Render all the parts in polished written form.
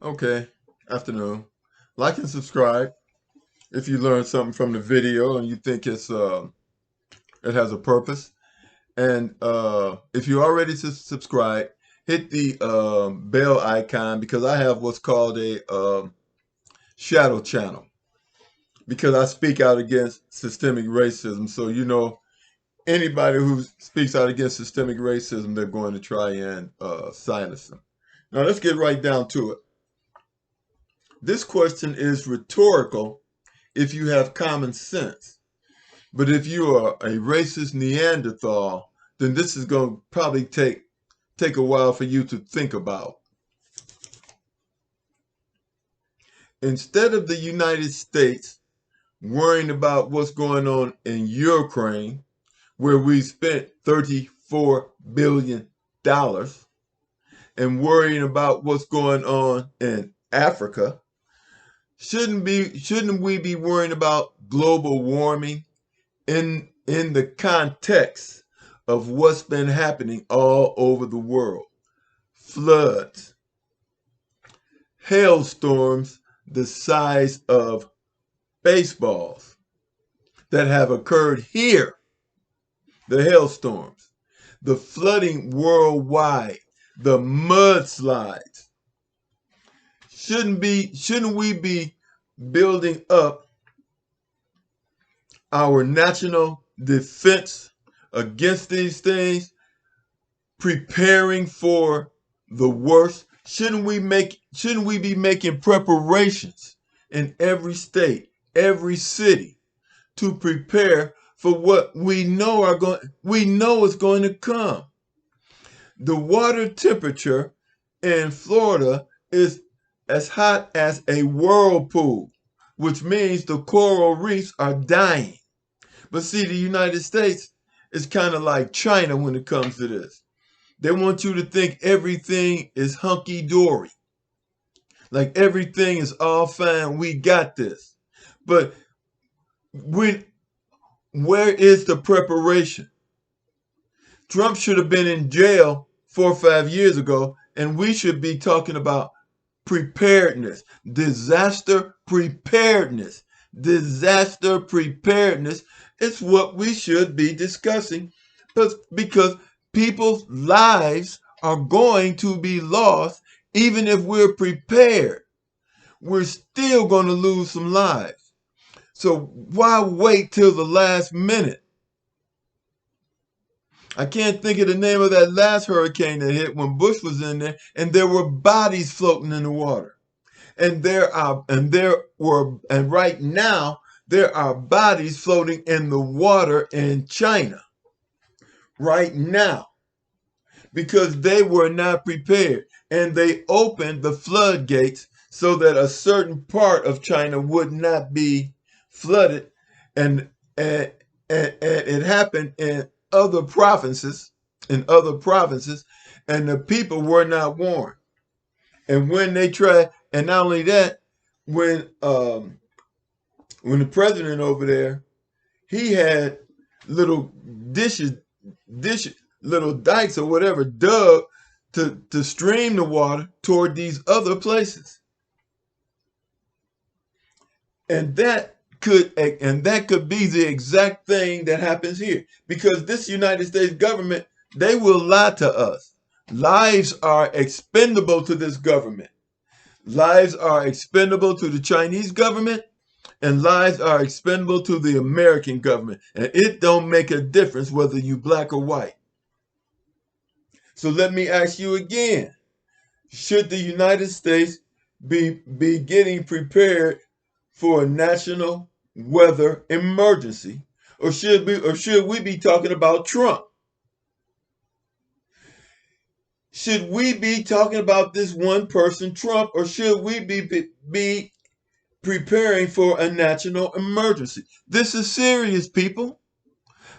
Okay, afternoon. Like and subscribe if you learned something from the video and you think it has a purpose. And if you already subscribed, hit the bell icon because I have what's called a shadow channel because I speak out against systemic racism. So anybody who speaks out against systemic racism, they're going to try and silence them. Now let's get right down to it. This question is rhetorical if you have common sense. But if you are a racist Neanderthal, then this is going to probably take a while for you to think about. Instead of the United States worrying about what's going on in Ukraine, where we spent $34 billion, and worrying about what's going on in Africa, shouldn't we be worrying about global warming in the context of what's been happening all over the world? Floods, hailstorms the size of baseballs that have occurred here, the hailstorms, the flooding worldwide, the mudslides. Shouldn't we be building up our national defense against these things, preparing for the worst? Shouldn't we be making preparations in every state, every city to prepare for what we know is going to come? The water temperature in Florida is as hot as a whirlpool, which means the coral reefs are dying. But see, the United States is kind of like China when it comes to this. They want you to think everything is hunky-dory. Like everything is all fine. We got this. But where is the preparation? Trump should have been in jail 4 or 5 years ago, and we should be talking about preparedness, disaster preparedness. Disaster preparedness is what we should be discussing because people's lives are going to be lost even if we're prepared. We're still going to lose some lives. So why wait till the last minute? I can't think of the name of that last hurricane that hit when Bush was in there, and there were bodies floating in the water. And right now there are bodies floating in the water in China. Right now. Because they were not prepared. And they opened the floodgates so that a certain part of China would not be flooded. And it happened in other provinces, and the people were not warned. And when they tried, and not only that, when the president over there, he had little dishes, little dikes or whatever dug to stream the water toward these other places. And that could be the exact thing that happens here, because this United States government, they will lie to us. Lives are expendable to this government. Lives are expendable to the Chinese government, and lives are expendable to the American government. And it don't make a difference whether you black or white. So let me ask you again. Should the United States be getting prepared for a national weather emergency? Or should we be talking about Trump? Should we be talking about this one person, Trump, or should we be preparing for a national emergency? This is serious, people.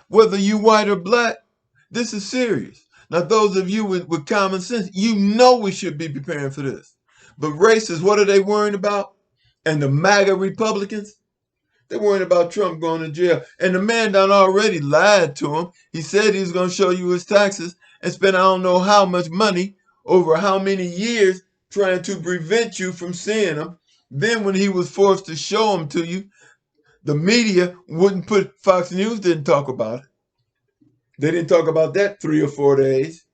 Whether you white or black, this is serious. Now, those of you with common sense, you know we should be preparing for this. But racists, what are they worrying about? And the MAGA Republicans, they're worrying about Trump going to jail. And the man done already lied to him. He said he was going to show you his taxes and spend I don't know how much money over how many years trying to prevent you from seeing them. Then when he was forced to show them to you, the media wouldn't put, Fox News didn't talk about it. They didn't talk about that 3 or 4 days.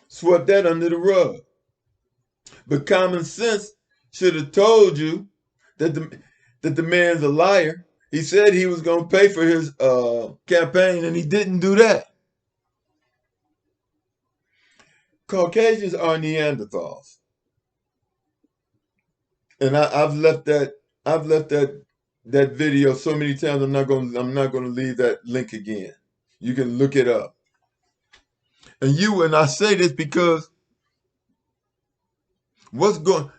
Swept that under the rug. But common sense should have told you that the man's a liar. He said he was going to pay for his campaign, and he didn't do that. Caucasians are Neanderthals, and I've left that video so many times. I'm not going to leave that link again. You can look it up. And I say this because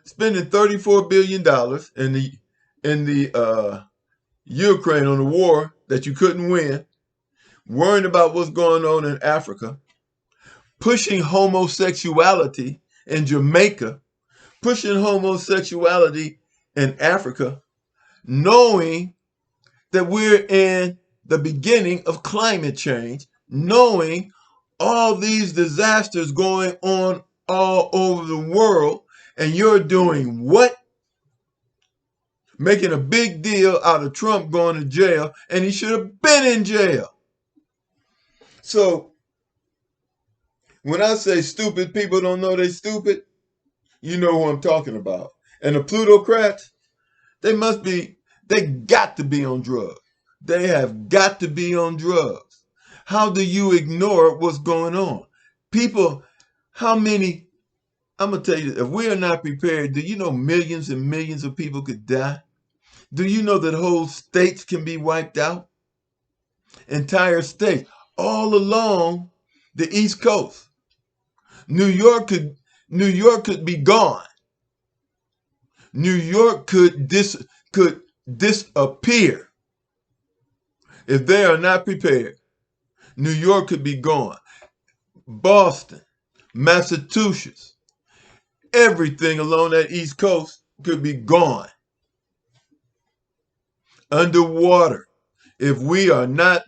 spending $34 billion in the Ukraine on the war that you couldn't win, worrying about what's going on in Africa, pushing homosexuality in Jamaica, pushing homosexuality in Africa, knowing that we're in the beginning of climate change, knowing all these disasters going on all over the world, and you're doing what? Making a big deal out of Trump going to jail, and he should have been in jail. So when I say stupid people don't know they're stupid, you know who I'm talking about. And the Plutocrats, they got to be on drugs. They have got to be on drugs. How do you ignore what's going on? People, I'm going to tell you, if we are not prepared, do you know millions and millions of people could die? Do you know that whole states can be wiped out? Entire states, all along the East Coast. New York could be gone. New York could disappear if they are not prepared. New York could be gone. Boston, Massachusetts, everything along that East Coast could be gone. Underwater, if we are not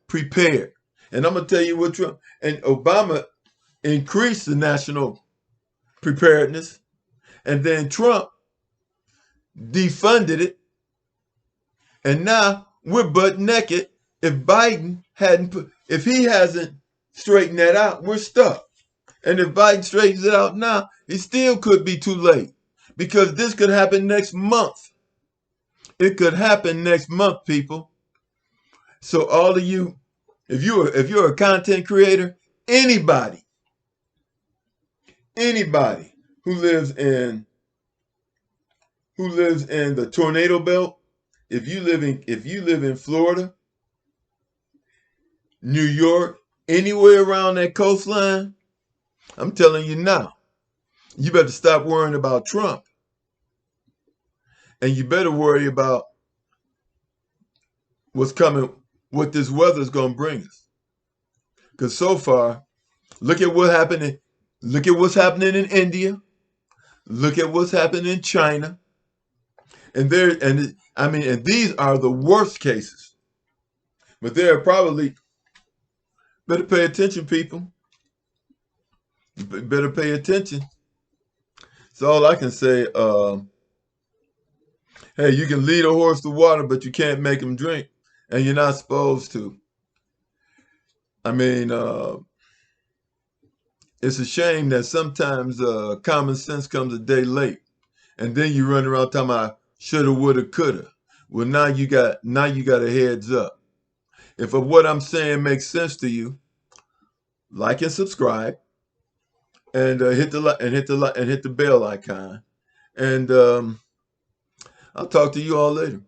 prepared. And I'm gonna tell you what Trump and Obama increased the national preparedness, and then Trump defunded it, and now we're butt naked. If he hasn't straightened that out, we're stuck. And if Biden straightens it out now, it still could be too late, because this could happen next month. It could happen next month, people. So all of you, if you're a content creator, anybody who lives in the tornado belt, if you live in Florida, New York, anywhere around that coastline, I'm telling you now, you better stop worrying about Trump, and you better worry about what's coming, what this weather's going to bring us. Because so far, look at what's happening in India. Look at what's happening in China. And these are the worst cases. But there are probably, better pay attention, people. You better pay attention. That's all I can say. Hey, you can lead a horse to water, but you can't make him drink. And you're not supposed to. I mean, it's a shame that sometimes common sense comes a day late. And then you run around talking about shoulda, woulda, coulda. Well, now you got a heads up. If what I'm saying makes sense to you, like and subscribe, and hit the bell icon, and I'll talk to you all later.